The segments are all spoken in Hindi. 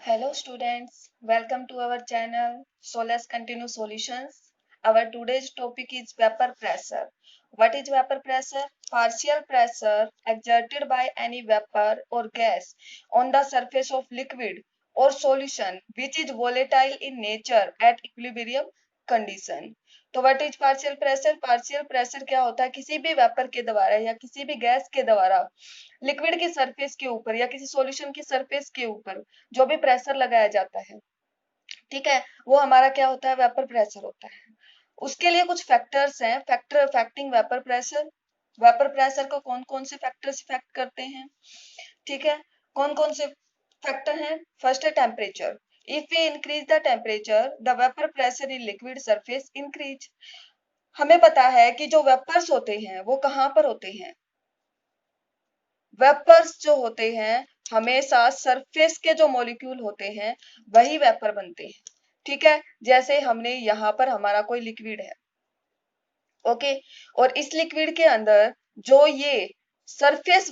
Hello students, welcome to our channel. So let's continue solutions. Our today's topic is vapor pressure. What is vapor pressure? Partial pressure exerted by any vapor or gas on the surface of liquid or solution which is volatile in nature at equilibrium condition. तो what is partial pressure? Partial pressure क्या होता है? किसी भी वेपर के द्वारा या किसी भी गैस के द्वारा लिक्विड की सरफेस के ऊपर या किसी सॉल्यूशन की सरफेस के ऊपर जो भी प्रेशर लगाया जाता है, ठीक है, वो हमारा क्या होता है? वेपर प्रेशर होता है। उसके लिए कुछ फैक्टर्स हैं, factor affecting vapour pressure. Vapour pressure को कौन कौन से फैक्टर्स इफेक्ट करते हैं? ठीक है, कौन कौन से फैक्टर हैं? फर्स्ट है temperature. If we increase the temperature the vapour pressure in liquid surface increase. हमें पता है कि जो वेपर्स होते हैं वो कहाँ पर होते हैं? वेपर्स जो होते हैं हमेशा सरफेस के जो मॉलिक्यूल होते हैं वही वेपर बनते हैं। ठीक है, जैसे हमने यहाँ पर हमारा कोई लिक्विड है, ओके, और इस लिक्विड के अंदर जो ये सरफेस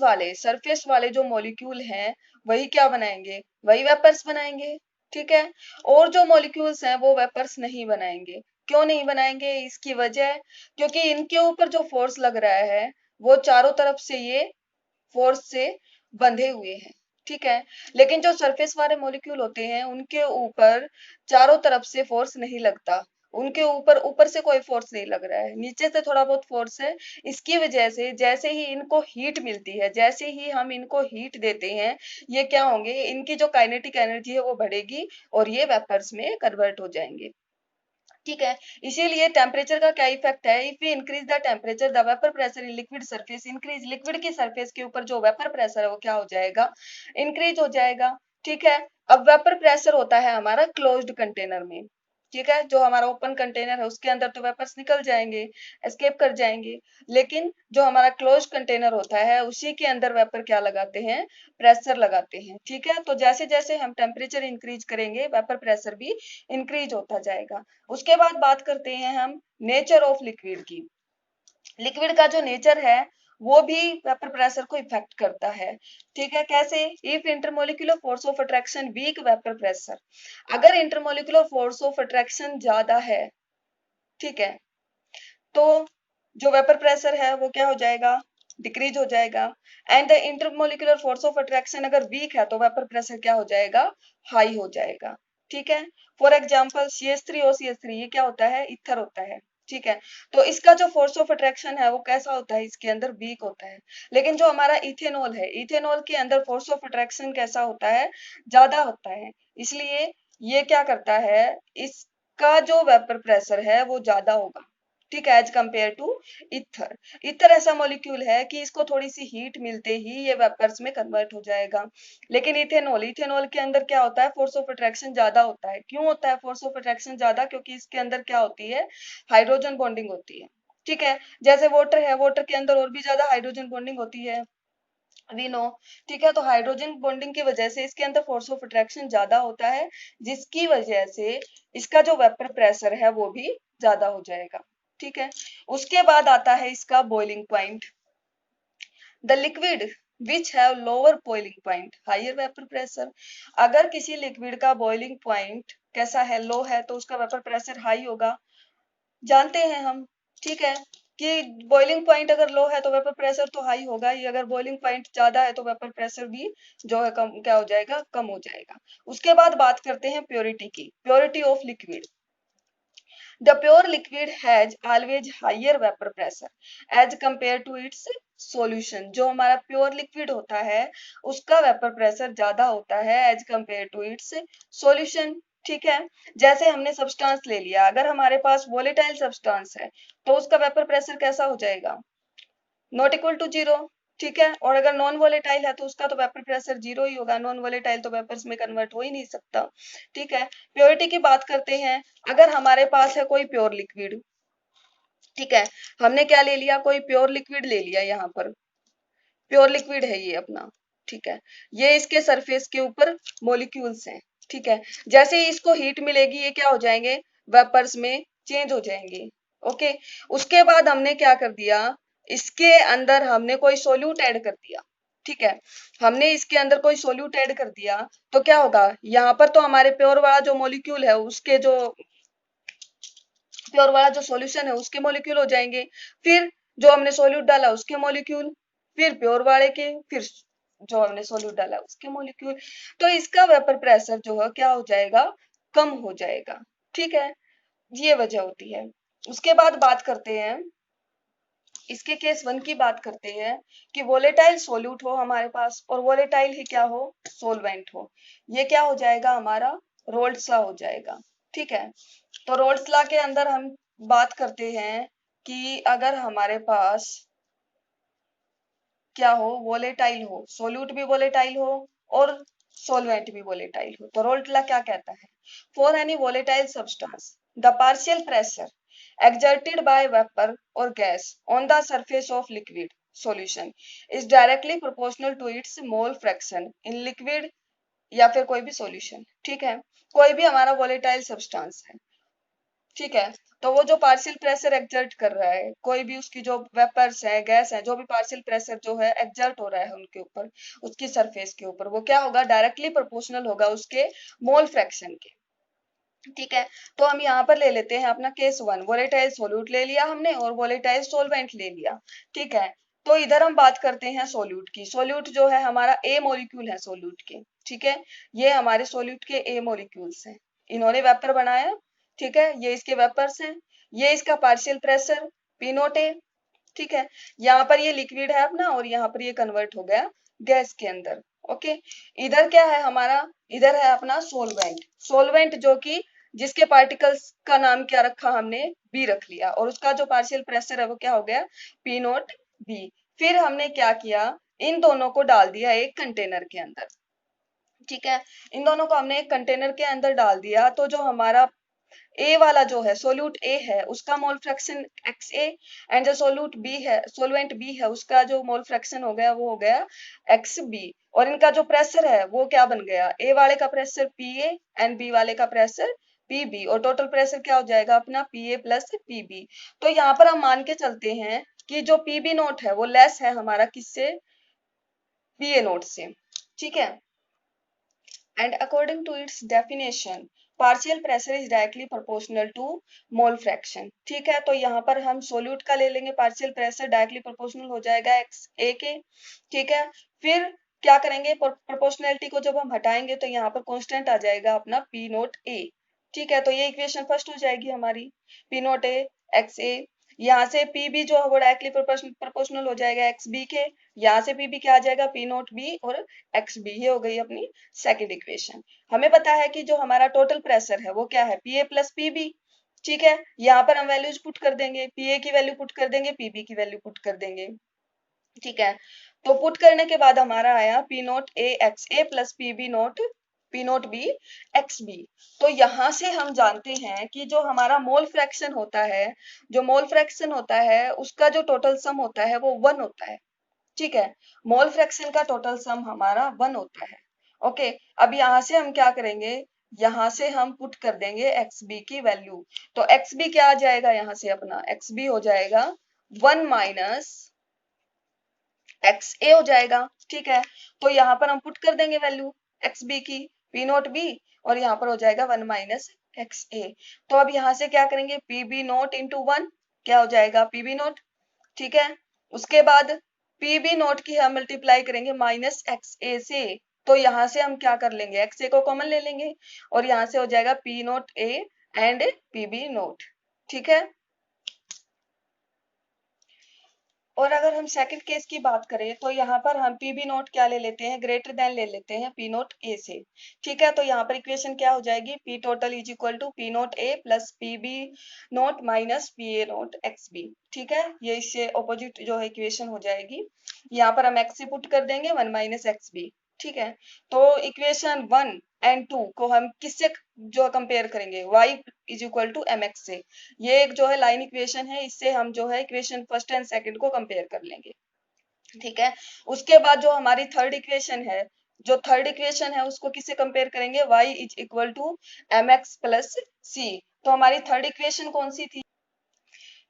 वाले जो मॉलिक्यूल हैं वही क्या बनाएंगे? वही वेपर्स बनाएंगे। ठीक है, और जो मॉलिक्यूल्स हैं वो वेपर्स नहीं बनाएंगे। क्यों नहीं बनाएंगे? इसकी वजह, क्योंकि इनके ऊपर जो फोर्स लग रहा है वो चारों तरफ से ये फोर्स से बंधे हुए हैं। ठीक है, लेकिन जो सरफेस वाले मॉलिक्यूल होते हैं उनके ऊपर चारों तरफ से फोर्स नहीं लगता। उनके ऊपर ऊपर से कोई फोर्स नहीं लग रहा है, नीचे से थोड़ा बहुत फोर्स है। इसकी वजह से जैसे ही इनको हीट मिलती है, जैसे ही हम इनको हीट देते हैं, ये क्या होंगे? इनकी जो काइनेटिक एनर्जी है वो बढ़ेगी और ये वेपर्स में कन्वर्ट हो जाएंगे। ठीक है, इसीलिए टेम्परेचर का क्या इफेक्ट है? If we increase the temperature the vapour pressure in liquid surface increase. Liquid की सरफेस के ऊपर जो वेपर प्रेशर है वो क्या हो जाएगा? इंक्रीज हो जाएगा। ठीक है, अब वेपर प्रेशर होता है हमारा क्लोज्ड कंटेनर में। ठीक है, जो हमारा ओपन कंटेनर है उसके अंदर तो वेपर्स निकल जाएंगे, एस्केप कर जाएंगे, लेकिन जो हमारा क्लोज कंटेनर होता है उसी के अंदर वेपर क्या लगाते हैं? प्रेशर लगाते हैं। ठीक है, तो जैसे जैसे हम टेम्परेचर इंक्रीज करेंगे वेपर प्रेशर भी इंक्रीज होता जाएगा। उसके बाद बात करते हैं हम नेचर ऑफ लिक्विड की। लिक्विड का जो नेचर है वो भी वेपर प्रेशर को इफेक्ट करता है। ठीक है, कैसे? If intermolecular force of attraction weak vapour pressure. अगर इंटरमोलिकुलर फोर्स ऑफ अट्रैक्शन ज्यादा है, ठीक है, तो जो वेपर प्रेशर है वो क्या हो जाएगा? डिक्रीज हो जाएगा। And the intermolecular force of attraction अगर वीक है तो वेपर प्रेशर क्या हो जाएगा? हाई हो जाएगा। ठीक है, फॉर एग्जाम्पल CH3 और CH3 ये क्या होता है? ईथर होता है। ठीक है, तो इसका जो फोर्स ऑफ अट्रैक्शन है वो कैसा होता है? इसके अंदर वीक होता है। लेकिन जो हमारा इथेनॉल है, इथेनॉल के अंदर फोर्स ऑफ अट्रैक्शन कैसा होता है? ज्यादा होता है। इसलिए ये क्या करता है? इसका जो वेपर प्रेशर है वो ज्यादा होगा। ठीक है, as compare to ether. Ether ऐसा मॉलिक्यूल है कि इसको थोड़ी सी हीट मिलते ही ये वेपर्स में कन्वर्ट हो जाएगा। लेकिन इथेनॉल, इथेनॉल के अंदर क्या होता है? फोर्स ऑफ अट्रैक्शन ज्यादा होता है। क्यों होता है फोर्स ऑफ अट्रैक्शन ज्यादा? क्योंकि इसके अंदर क्या होती है? हाइड्रोजन बॉन्डिंग होती है। ठीक है, जैसे वाटर है, वाटर के अंदर और भी ज्यादा हाइड्रोजन बॉन्डिंग होती है, वी नो। ठीक है, तो हाइड्रोजन बॉन्डिंग की वजह से इसके अंदर फोर्स ऑफ अट्रैक्शन ज्यादा होता है, जिसकी वजह से इसका जो वेपर प्रेशर है वो भी ज्यादा हो जाएगा। ठीक है, उसके बाद आता है इसका boiling point. The liquid which have lower boiling point higher vapour pressure. अगर किसी लिक्विड का बॉइलिंग पॉइंट कैसा है? लो है, तो उसका वेपर प्रेशर हाई होगा, जानते हैं हम। ठीक है, कि बॉइलिंग पॉइंट अगर लो है तो वेपर प्रेशर तो हाई होगा ही, अगर बॉइलिंग पॉइंट ज्यादा है तो वेपर प्रेशर भी जो है कम, क्या हो जाएगा? कम हो जाएगा। उसके बाद बात करते हैं प्योरिटी की। Purity of liquid. The pure liquid has always higher vapour pressure as compare to its solution. जो हमारा प्योर लिक्विड होता है उसका वेपर प्रेशर ज्यादा होता है as compare to its solution. ठीक है, जैसे हमने सब्सटेंस ले लिया, अगर हमारे पास वोलेटाइल सब्सटेंस है तो उसका वेपर प्रेशर कैसा हो जाएगा? Not equal to zero. ठीक है, और अगर नॉन वोलेटाइल है तो उसका तो वेपर प्रेशर जीरो ही होगा। नॉन वोलेटाइल तो वेपर्स में कन्वर्ट हो ही नहीं सकता। ठीक है, प्योरिटी की बात करते हैं। अगर हमारे पास है कोई प्योर लिक्विड, ठीक है, हमने क्या ले लिया? कोई प्योर लिक्विड ले लिया, यहाँ पर प्योर लिक्विड है ये अपना। ठीक है, ये इसके सरफेस के ऊपर मॉलिक्यूल्स हैं। ठीक है, जैसे ही इसको हीट मिलेगी ये क्या हो जाएंगे? वेपर्स में चेंज हो जाएंगे। ओके, उसके बाद हमने क्या कर दिया? इसके अंदर हमने कोई सोल्यूट ऐड कर दिया। ठीक है, हमने इसके अंदर कोई सोल्यूट ऐड कर दिया तो क्या होगा, यहाँ पर तो हमारे प्योर वाला जो मॉलिक्यूल है उसके जो प्योर वाला जो सॉल्यूशन है उसके मॉलिक्यूल हो जाएंगे, फिर जो हमने सोल्यूट डाला उसके मॉलिक्यूल, फिर प्योर वाले के, फिर जो हमने सोल्यूट डाला उसके मॉलिक्यूल। तो इसका वेपर प्रेशर जो है क्या हो जाएगा, कम हो जाएगा। ठीक है, ये वजह होती है। उसके बाद बात करते हैं, इसके केस वन की बात करते हैं कि वोलेटाइल सोल्यूट हो हमारे पास और वोलेटाइल ही क्या हो, सोलवेंट हो। ये क्या हो जाएगा हमारा, रोल्ड्स लॉ हो जाएगा। ठीक है, तो रोल्ड्स लॉ के अंदर हम बात करते हैं कि अगर हमारे पास क्या हो, वोलेटाइल हो, सोल्यूट भी वोलेटाइल हो और सोलवेंट भी वोलेटाइल हो, तो रोल्ड्स लॉ क्या कहता है, for any volatile substance the partial pressure exerted by vapor or gas on the surface of liquid solution is directly proportional to its mole fraction in liquid या फिर कोई भी सॉल्यूशन। ठीक है, कोई भी हमारा वोलेटाइल सब्सटेंस है, ठीक है, तो वो जो पार्शियल प्रेशर एक्सर्ट कर रहा है, कोई भी उसकी जो वेपर्स है, गैस है, जो भी पार्शियल प्रेशर जो है एक्सर्ट हो रहा है उनके ऊपर, उसकी सरफेस के ऊपर, वो क्या होगा, डायरेक्टली प्रोपोर्शनल होगा उसके मोल फ्रैक्शन के। ठीक है, तो हम यहाँ पर ले लेते हैं अपना केस वन, वोलेटाइल सोल्यूट ले लिया हमने और वोलेटाइल सोलवेंट ले लिया। ठीक है, तो इधर हम बात करते हैं सोल्यूट की। सोल्यूट जो है हमारा ए मॉलिक्यूल है सोल्यूट के। ठीक है, ये हमारे सोल्यूट के ए मॉलिक्यूल्स हैं, इन्होंने वेपर बनाया। ठीक है, ये इसके वेपर्स हैं, ये इसका पार्शियल प्रेशर पी नोट ए। ठीक है, यहाँ पर ये लिक्विड है अपना और यहाँ पर ये कन्वर्ट हो गया गैस के अंदर। ओके, इधर क्या है हमारा, इधर है अपना सोलवेंट। सोलवेंट जो कि जिसके पार्टिकल्स का नाम क्या रखा हमने, बी रख लिया, और उसका जो पार्शियल प्रेशर है वो क्या हो गया, पी नोट बी। फिर हमने क्या किया, इन दोनों को डाल दिया एक कंटेनर के अंदर। ठीक है, इन दोनों को हमने एक कंटेनर के अंदर डाल दिया, तो जो हमारा ए वाला जो है सोल्यूट ए है उसका mole fraction x A, and जो सोल्यूट बी है, सोलवेंट बी है, उसका जो मोल फ्रैक्शन हो गया वो हो गया एक्स बी। और इनका जो प्रेशर है वो क्या बन गया, ए वाले का pressure P A and B वाले का प्रेशर पी बी, और टोटल प्रेशर क्या हो जाएगा अपना P A plus P B. तो यहाँ पर हम मान के चलते हैं कि जो पी बी नोट है वो लेस है हमारा किससे, पी ए नोट से। ठीक है, and according to its definition partial pressure is directly proportional to mole fraction। ठीक है, तो यहाँ पर हम सोल्यूट का ले लेंगे, पार्शियल प्रेशर डायरेक्टली प्रोपोर्शनल हो जाएगा एक्स ए के। ठीक है, फिर क्या करेंगे, प्रोपोर्शनैलिटी को जब हम हटाएंगे तो यहाँ पर कांस्टेंट आ जाएगा अपना पी नोट ए। ठीक है, तो ये इक्वेशन फर्स्ट हो जाएगी हमारी, P naught A X A. यहाँ से पी बी जो है वो डायरेक्टली प्रोपोर्शनल हो जाएगा एक्स बी के, यहाँ से पी बी क्या आ जाएगा, पी नोट बी और एक्स बी। ये हो गई अपनी सेकेंड इक्वेशन। हमें पता है कि जो हमारा टोटल प्रेशर है वो क्या है, P A plus P B. ठीक है, यहाँ पर हम वैल्यूज पुट कर देंगे, पी ए की वैल्यू पुट कर देंगे, पी बी की वैल्यू पुट कर देंगे। ठीक है, तो पुट करने के बाद हमारा आया P naught A X A plus P naught B X B. तो यहां से हम जानते हैं कि जो हमारा मोल फ्रैक्शन होता है, जो मोल फ्रैक्शन होता है उसका जो टोटल सम होता है वो 1 होता है। ठीक है, मोल फ्रैक्शन का टोटल सम हमारा 1 होता है। ओके, अब यहाँ से हम क्या करेंगे, यहाँ से हम पुट कर देंगे एक्स बी की वैल्यू। तो एक्स बी क्या आ जाएगा, यहाँ से अपना एक्स बी हो जाएगा 1 माइनस एक्स ए हो जाएगा। ठीक है, तो यहाँ पर हम पुट कर देंगे वैल्यू एक्स बी की, पी नोट बी, और यहाँ पर हो जाएगा 1 माइनस एक्स ए। तो अब यहाँ से क्या करेंगे, पी बी नोट इंटू 1 क्या हो जाएगा, पी बी नोट। ठीक है, उसके बाद पी बी नोट की हम मल्टीप्लाई करेंगे माइनस एक्स ए से, तो यहाँ से हम क्या कर लेंगे, एक्स ए को कॉमन ले लेंगे और यहाँ से हो जाएगा P naught A and P B naught. ठीक है, और अगर हम सेकंड केस की बात करें तो यहाँ पर हम पी बी नोट क्या ले लेते हैं, ग्रेटर देन ले लेते हैं पी नोट ए से। ठीक है, तो यहाँ पर इक्वेशन क्या हो जाएगी, P total is equal to P naught A plus P B naught minus P A naught X B. ठीक है, ये इससे ऑपोजिट जो है इक्वेशन हो जाएगी। यहाँ पर हम एक्स से पुट कर देंगे 1 माइनस एक्स बी। ठीक है, तो इक्वेशन 1 एंड 2 को हम किससे जो कंपेयर करेंगे, y is equal to M X से। ये एक जो है लाइन इक्वेशन है, इससे हम जो है इक्वेशन फर्स्ट एंड सेकंड को कंपेयर कर लेंगे। ठीक है, उसके बाद जो हमारी थर्ड इक्वेशन है, जो थर्ड इक्वेशन है उसको किससे कंपेयर करेंगे, y is equal to M X plus C. तो हमारी थर्ड इक्वेशन कौन सी थी,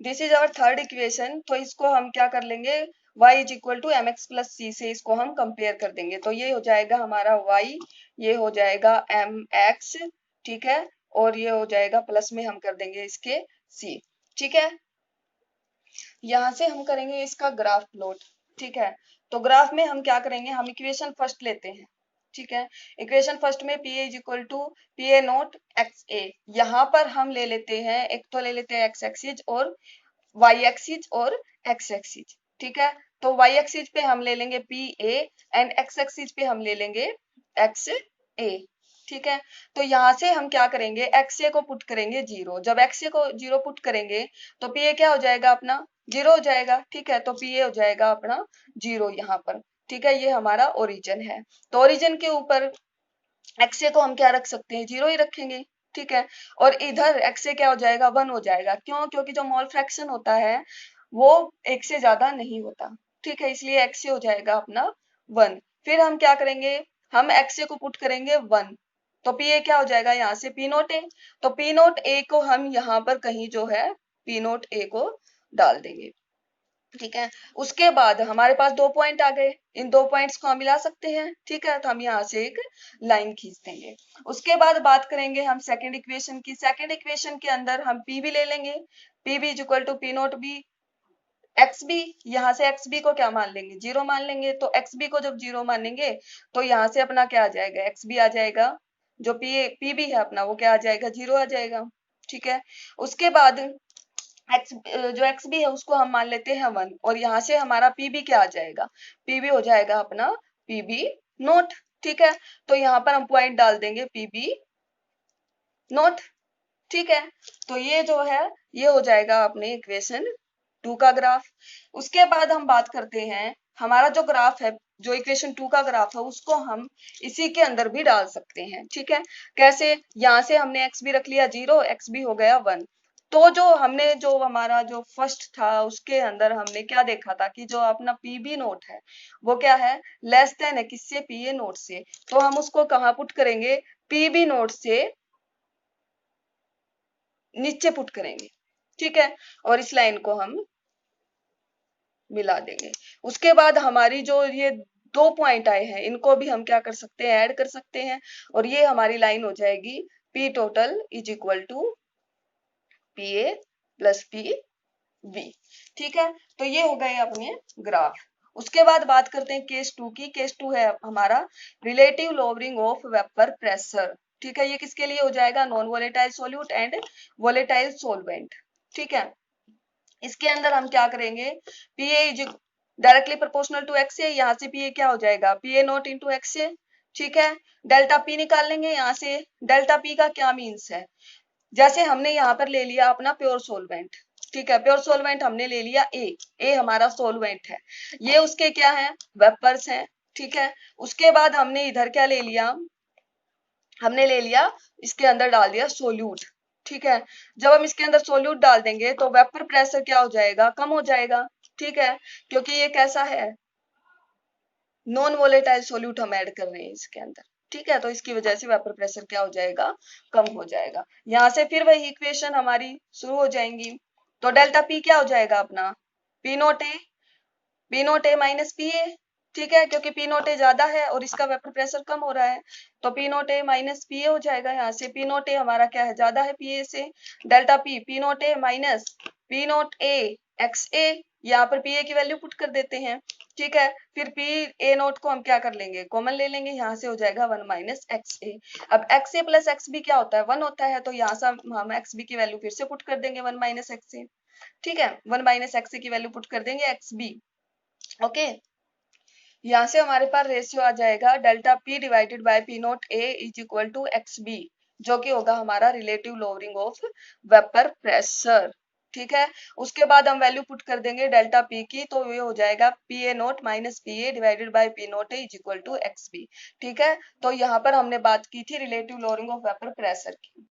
this is our third equation, तो इसको हम क्या कर लेंगे, y is equal to M X plus C से इसको हम कंपेयर कर देंगे। तो ये हो जाएगा हमारा y, ये हो जाएगा एम एक्स, ठीक है, और ये हो जाएगा प्लस में हम कर देंगे इसके c, ठीक है। यहां से हम करेंगे इसका ग्राफ प्लॉट, ठीक है। तो ग्राफ में हम क्या करेंगे, हम इक्वेशन फर्स्ट लेते हैं, ठीक है। इक्वेशन फर्स्ट में P A is equal to P A naught X A, यहाँ पर हम ले लेते हैं, एक तो ले लेते हैं एक्स एक्सिस और वाई एक्सिस और एक्स एक्सिस, ठीक है। तो वाई एक्सिस पे हम ले लेंगे P A and x axis पे हम ले लेंगे एक्स ए, ठीक है। तो यहाँ से हम क्या करेंगे, एक्स ए को पुट करेंगे जीरो, जब एक्स ए को जीरो पुट करेंगे तो पी ए क्या हो जाएगा अपना, जीरो हो जाएगा, ठीक है। तो पी ए हो जाएगा अपना जीरो यहाँ पर, ठीक है। ये हमारा ओरिजिन है। तो ओरिजिन के ऊपर एक्स ए को हम क्या रख सकते हैं, जीरो ही रखेंगे, ठीक है। और इधर एक्स ए क्या हो जाएगा, वन हो जाएगा, क्यों, क्योंकि जो मोल फ्रैक्शन होता है वो एक से ज्यादा नहीं होता, ठीक है, इसलिए एक्स ए हो जाएगा अपना वन। फिर हम क्या करेंगे, हम एक्स ए को पुट करेंगे वन, तो पी ए क्या हो जाएगा यहाँ से पी नोट ए, तो पी नोट ए को हम यहाँ पर कहीं जो है पी नोट ए को डाल देंगे, ठीक है। उसके बाद हमारे पास दो पॉइंट आ गए, इन दो पॉइंट्स को हम मिला सकते हैं, ठीक है। तो हम यहाँ से एक लाइन खींच देंगे। उसके बाद बात करेंगे हम सेकंड इक्वेशन की। सेकंड इक्वेशन के अंदर हम पी भी ले लेंगे, P B is equal to P naught B X B, यहाँ से एक्स बी को क्या मान लेंगे, जीरो मान लेंगे। तो एक्स बी को जब जीरो मानेंगे तो यहाँ से अपना क्या आ जाएगा, एक्स बी आ जाएगा, जो पी बी है अपना वो क्या आ जाएगा, जीरो आ जाएगा, ठीक है। उसके बाद एक्स, जो एक्स बी है उसको हम मान लेते हैं वन, और यहाँ से हमारा पीबी क्या आ जाएगा, पीबी हो जाएगा अपना पीबी नोट, ठीक है। तो यहाँ पर हम पॉइंट डाल देंगे पीबी नोट, ठीक है। तो ये जो है ये हो जाएगा अपने इक्वेशन टू का ग्राफ। उसके बाद हम बात करते हैं हमारा जो ग्राफ है, जो इक्वेशन टू का ग्राफ है उसको हम इसी के अंदर भी डाल सकते हैं, ठीक है। कैसे, यहाँ से हमने एक्स भी रख लिया जीरो, एक्स भी हो गया वन। तो जो हमने जो हमारा जो फर्स्ट था उसके अंदर हमने क्या देखा था कि जो अपना पीबी नोट है वो क्या है, लेस देन है किससे, पीए नोट से। तो हम उसको कहाँ पुट करेंगे, पीबी नोट से नीचे पुट करेंगे, ठीक है। और इस लाइन को हम मिला देंगे। उसके बाद हमारी जो ये दो पॉइंट आए हैं इनको भी हम क्या कर सकते हैं, ऐड कर सकते हैं, और ये हमारी लाइन हो जाएगी P total is equal to P A plus P B, ठीक है। तो ये हो गए अपने ग्राफ। उसके बाद बात करते हैं केस टू की। केस टू है हमारा relative lowering of vapour pressure, ठीक है। ये किसके लिए हो जाएगा, non volatile solute and volatile solvent, ठीक है। इसके अंदर हम क्या करेंगे, P A is directly proportional to X A, यहाँ से पी ए क्या हो जाएगा, P A naught into X A, ठीक है। डेल्टा पी निकाल लेंगे यहाँ से। डेल्टा पी का क्या मीन्स है, जैसे हमने यहाँ पर ले लिया अपना प्योर सोलवेंट, ठीक है। प्योर सोलवेंट हमने ले लिया ए हमारा सोलवेंट है, ये उसके क्या है, वेपर्स हैं, ठीक है। उसके बाद हमने इधर क्या ले लिया, हमने ले लिया इसके अंदर डाल दिया सोल्यूट, ठीक है। जब हम इसके अंदर सोल्यूट डाल देंगे तो वेपर प्रेशर क्या हो जाएगा, कम हो जाएगा, ठीक है, क्योंकि ये कैसा है, नॉन वोलेटाइल सोल्यूट हम ऐड कर रहे हैं इसके अंदर, ठीक है। तो इसकी वजह से वेपर प्रेशर क्या हो जाएगा, कम हो जाएगा। यहाँ से फिर वही इक्वेशन हमारी शुरू हो जाएंगी। तो डेल्टा पी क्या हो जाएगा अपना, पी नोट ए माइनस पी ए, ठीक है, क्योंकि पी नोट ए ज्यादा है और इसका वेपर प्रेशर कम हो रहा है। तो पी नोट ए माइनस पी ए हो जाएगा, यहाँ से पी नोट ए हमारा क्या है, ज्यादा है पी ए से। Delta P naught A minus P naught A X A, यहाँ पर पी ए की वैल्यू पुट कर देते हैं, ठीक है। फिर पी ए नोट को हम क्या कर लेंगे, कॉमन ले लेंगे, यहाँ से हो जाएगा वन माइनस एक्स ए। अब x A plus x B क्या होता है, वन होता है, तो यहाँ से हम एक्स बी की वैल्यू फिर से पुट कर देंगे वन माइनस एक्स ए, ठीक है। वन माइनस एक्स ए की वैल्यू पुट कर देंगे एक्स बी, ओके। यहाँ से हमारे पास रेशियो आ जाएगा delta P divided by P naught A is equal to X B, जो कि होगा हमारा relative lowering of vapour pressure, ठीक है। उसके बाद हम वैल्यू पुट कर देंगे डेल्टा पी की, तो ये हो जाएगा P A naught minus P A divided by P naught A is equal to X B, ठीक है। तो यहाँ पर हमने बात की थी relative lowering of vapour pressure की।